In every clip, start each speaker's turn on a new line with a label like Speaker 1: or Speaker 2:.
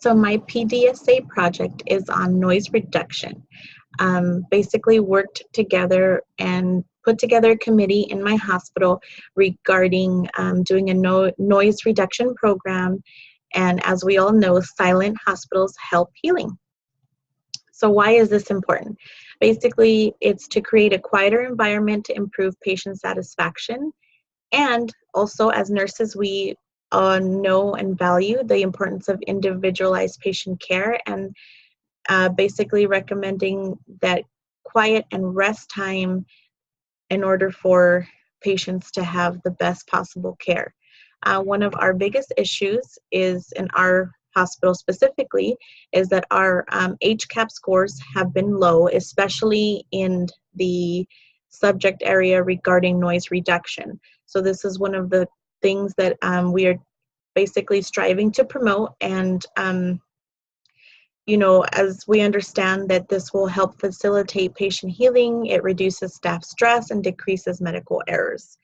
Speaker 1: So my PDSA project is on noise reduction. Basically worked together and put together a committee in my hospital regarding doing a noise reduction program. And as we all know, silent hospitals help healing. So why is this important? Basically, it's to create a quieter environment to improve patient satisfaction. And also, as nurses, we know and value the importance of individualized patient care, and basically recommending that quiet and rest time in order for patients to have the best possible care. One of our biggest issues is in our hospital specifically is that our HCAP scores have been low, especially in the subject area regarding noise reduction. So this is one of the things that we are basically striving to promote, and you know, as we understand that this will help facilitate patient healing, it reduces staff stress and decreases medical errors.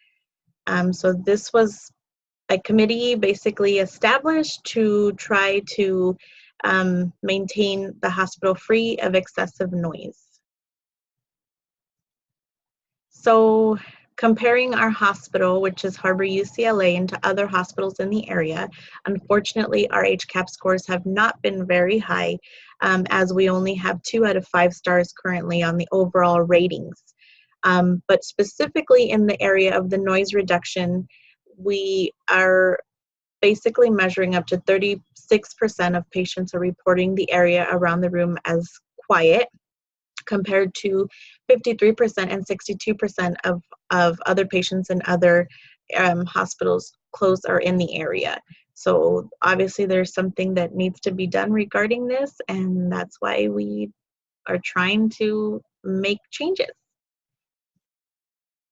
Speaker 1: So this was a committee basically established to try to maintain the hospital free of excessive noise. So comparing our hospital, which is Harbor UCLA, and to other hospitals in the area, unfortunately, our HCAP scores have not been very high, as we only have 2 out of 5 stars currently on the overall ratings. But specifically in the area of the noise reduction, we are basically measuring up to 36% of patients are reporting the area around the room as quiet, compared to 53% and 62% of other patients in other hospitals close or in the area. So obviously there's something that needs to be done regarding this, and that's why we are trying to make changes.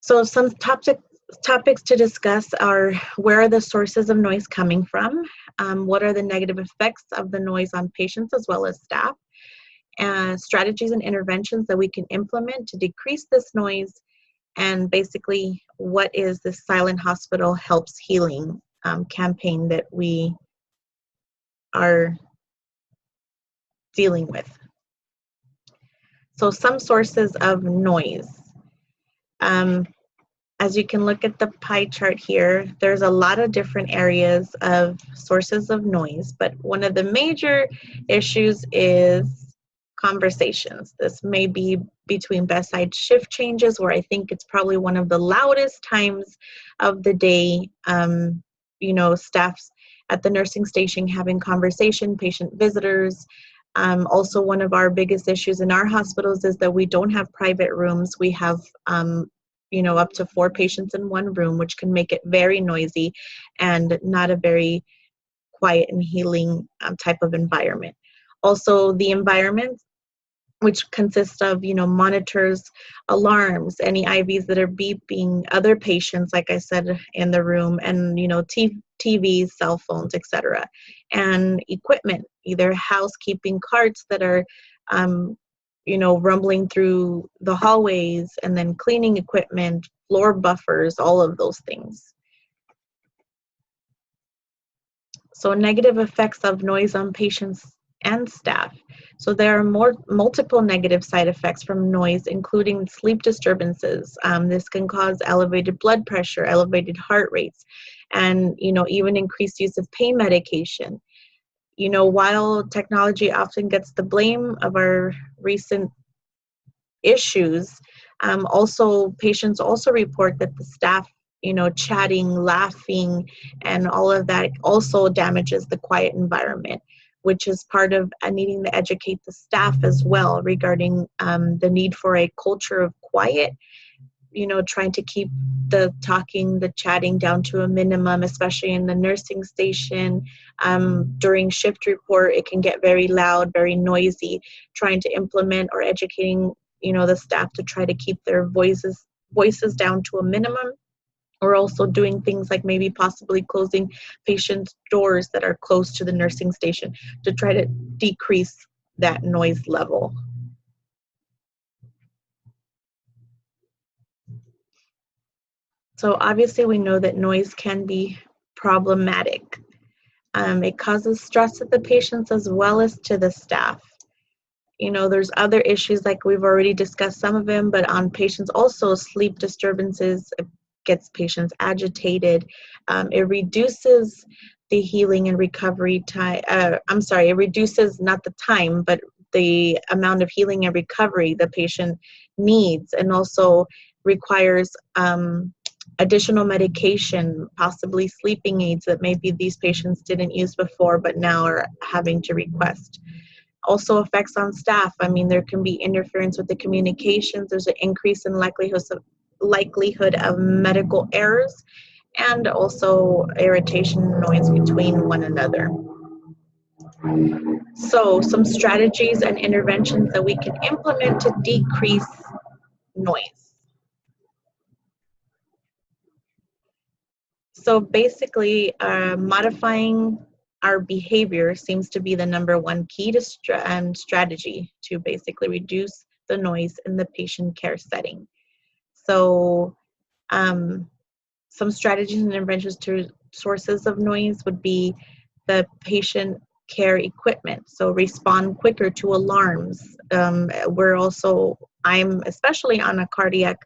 Speaker 1: So some topics to discuss are: where are the sources of noise coming from? What are the negative effects of the noise on patients as well as staff? Strategies and interventions that we can implement to decrease this noise, and basically what is the Silent Hospital Helps Healing campaign that we are dealing with. So some sources of noise. As you can look at the pie chart here, there's a lot of different areas of sources of noise, but one of the major issues is conversations. This may be between bedside shift changes, where I think it's probably one of the loudest times of the day. You know, staffs at the nursing station having conversation, patient visitors. Also, one of our biggest issues in our hospitals is that we don't have private rooms. We have you know, up to 4 patients in one room, which can make it very noisy and not a very quiet and healing type of environment. Also, the environment, which consists of, you know, monitors, alarms, any IVs that are beeping, other patients, like I said, in the room, and, you know, TVs, cell phones, etc. And equipment, either housekeeping carts that are you know, rumbling through the hallways, and then cleaning equipment, floor buffers, all of those things. So negative effects of noise on patients and staff. So there are multiple negative side effects from noise, including sleep disturbances. This can cause elevated blood pressure, elevated heart rates, and, you know, even increased use of pain medication. You know, while technology often gets the blame of our recent issues, also patients also report that the staff, you know, chatting, laughing, and all of that also damages the quiet environment, which is part of needing to educate the staff as well regarding the need for a culture of quiet. You know, trying to keep the talking, the chatting down to a minimum, especially in the nursing station. During shift report, it can get very loud, very noisy. Trying to implement or educating, you know, the staff to try to keep their voices down to a minimum, or also doing things like maybe possibly closing patients' doors that are close to the nursing station to try to decrease that noise level. So obviously we know that noise can be problematic. It causes stress to the patients as well as to the staff. There's other issues, like we've already discussed some of them, but on patients also, sleep disturbances, it gets patients agitated. It reduces the healing and recovery time. It reduces not the time, but the amount of healing and recovery the patient needs, and also requires additional medication, possibly sleeping aids that maybe these patients didn't use before, but now are having to request. Also effects on staff. There can be interference with the communications. There's an increase in likelihood of medical errors, and also irritation and noise between one another. So some strategies and interventions that we can implement to decrease noise. So basically, modifying our behavior seems to be the number one key to strategy to basically reduce the noise in the patient care setting. So some strategies and interventions to sources of noise would be the patient care equipment. So respond quicker to alarms. I'm especially on a cardiac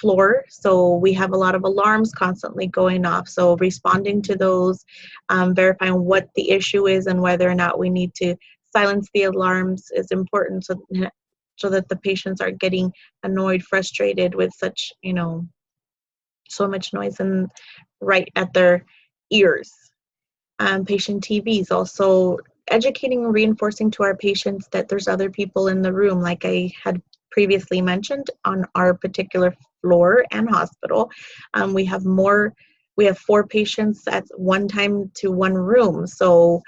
Speaker 1: floor, so we have a lot of alarms constantly going off. So responding to those, verifying what the issue is and whether or not we need to silence the alarms is important, so that the patients aren't getting annoyed, frustrated with such, so much noise and right at their ears. Patient TVs, also educating and reinforcing to our patients that there's other people in the room, like I had previously mentioned. On our particular floor and hospital, we have 4 patients at one time to one room, so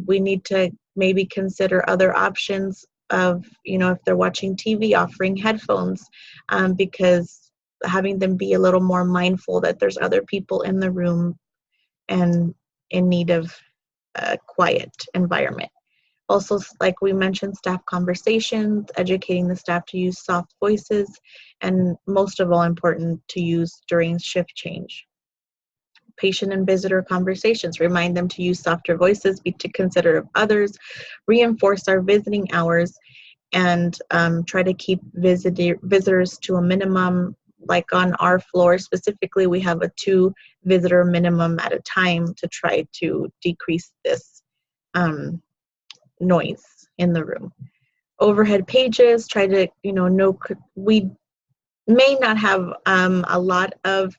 Speaker 1: we need to maybe consider other options of, if they're watching TV, offering headphones, because having them be a little more mindful that there's other people in the room and in need of a quiet environment. Also, like we mentioned, staff conversations, educating the staff to use soft voices, and most of all important, to use during shift change. Patient and visitor conversations, remind them to use softer voices, be considerate of others, reinforce our visiting hours, and try to keep visitors to a minimum. Like on our floor specifically, we have a 2 visitor minimum at a time to try to decrease this noise in the room. Overhead pages, try to, we may not have a lot of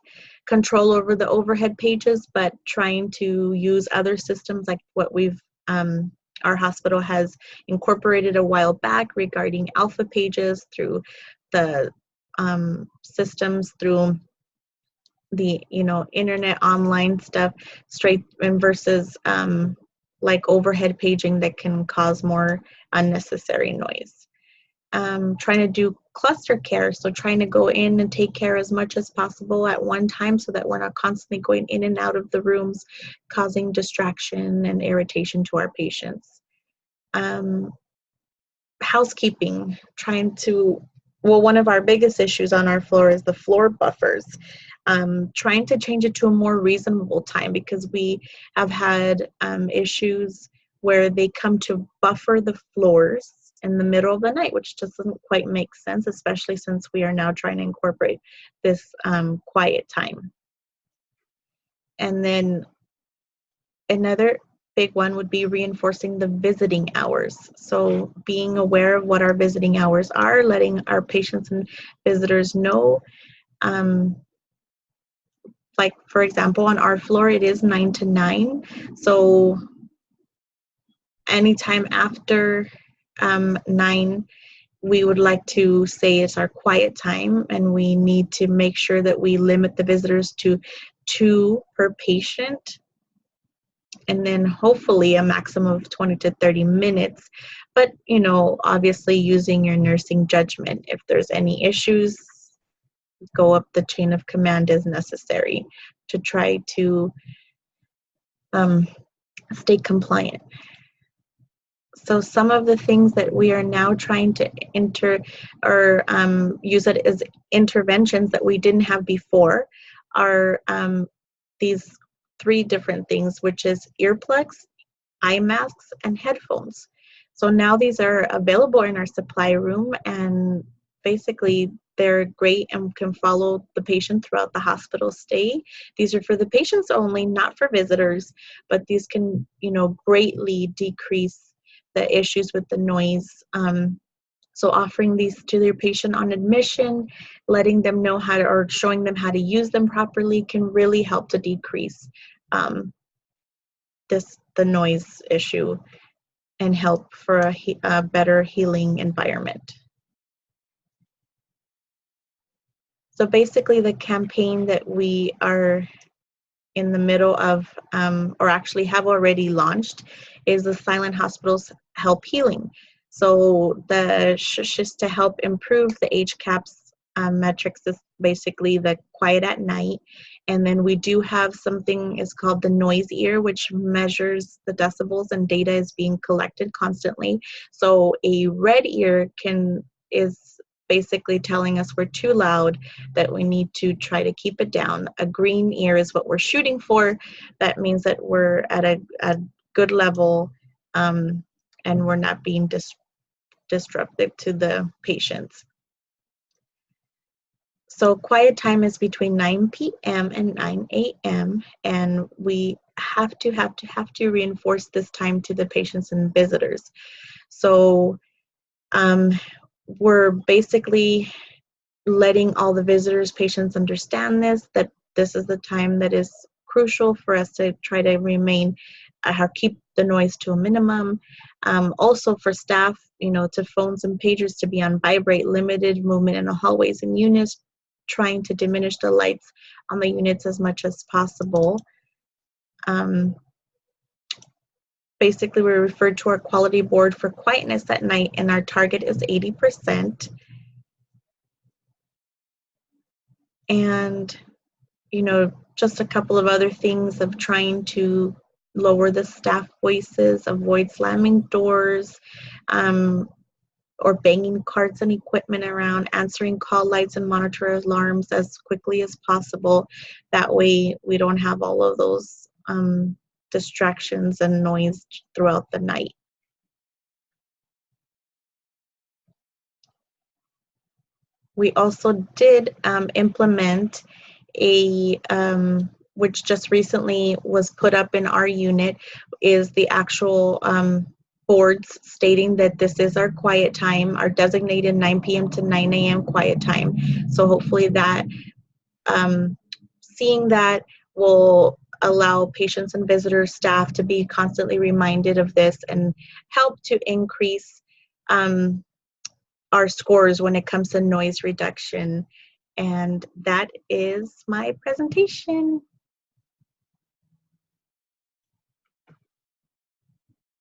Speaker 1: control over the overhead pages, but trying to use other systems like what our hospital has incorporated a while back regarding alpha pages through the systems, through the internet online stuff, straight and versus like overhead paging that can cause more unnecessary noise. Trying to do cluster care, so trying to go in and take care as much as possible at one time, so that we're not constantly going in and out of the rooms, causing distraction and irritation to our patients. Housekeeping, one of our biggest issues on our floor is the floor buffers. Trying to change it to a more reasonable time, because we have had issues where they come to buffer the floors in the middle of the night, which just doesn't quite make sense, especially since we are now trying to incorporate this quiet time. And then another big one would be reinforcing the visiting hours. So being aware of what our visiting hours are, letting our patients and visitors know. Like, for example, on our floor, it is 9 to 9. So anytime after 9, we would like to say it's our quiet time, and we need to make sure that we limit the visitors to 2 per patient, and then hopefully a maximum of 20 to 30 minutes. But, obviously using your nursing judgment. If there's any issues, go up the chain of command as necessary to try to stay compliant. So some of the things that we are now trying to use it as interventions that we didn't have before are these three different things, which is earplugs, eye masks, and headphones. So now these are available in our supply room, and basically they're great and can follow the patient throughout the hospital stay. These are for the patients only, not for visitors, but these can, greatly decrease the issues with the noise. So offering these to their patient on admission, letting them know how to, or showing them how to use them properly can really help to decrease the noise issue and help for a better healing environment. So basically the campaign that we are in the middle of, or actually have already launched, is the Silent Hospitals Help Healing. So the shush is to help improve the HCAHPS metrics, is basically the quiet at night. And then we do have something is called the noise ear, which measures the decibels, and data is being collected constantly. So a red ear is basically telling us we're too loud, that we need to try to keep it down. A green ear is what we're shooting for. That means that we're at a good level, and we're not being disruptive to the patients. So quiet time is between 9 p.m. and 9 a.m. and we have to reinforce this time to the patients and visitors. So we're basically letting all the visitors, patients understand that this is the time that is crucial for us to try to keep the noise to a minimum. Also for staff, to phones and pagers to be on vibrate, limited movement in the hallways and units, trying to diminish the lights on the units as much as possible. Basically, we're referred to our quality board for quietness at night, and our target is 80%. And, just a couple of other things of trying to lower the staff voices, avoid slamming doors, or banging carts and equipment around, answering call lights and monitor alarms as quickly as possible. That way we don't have all of those distractions and noise throughout the night. We also did implement which just recently was put up in our unit, is the actual boards stating that this is our quiet time, our designated 9 p.m. to 9 a.m. quiet time. So hopefully that, seeing that will allow patients and visitors, staff to be constantly reminded of this and help to increase our scores when it comes to noise reduction. And that is my presentation.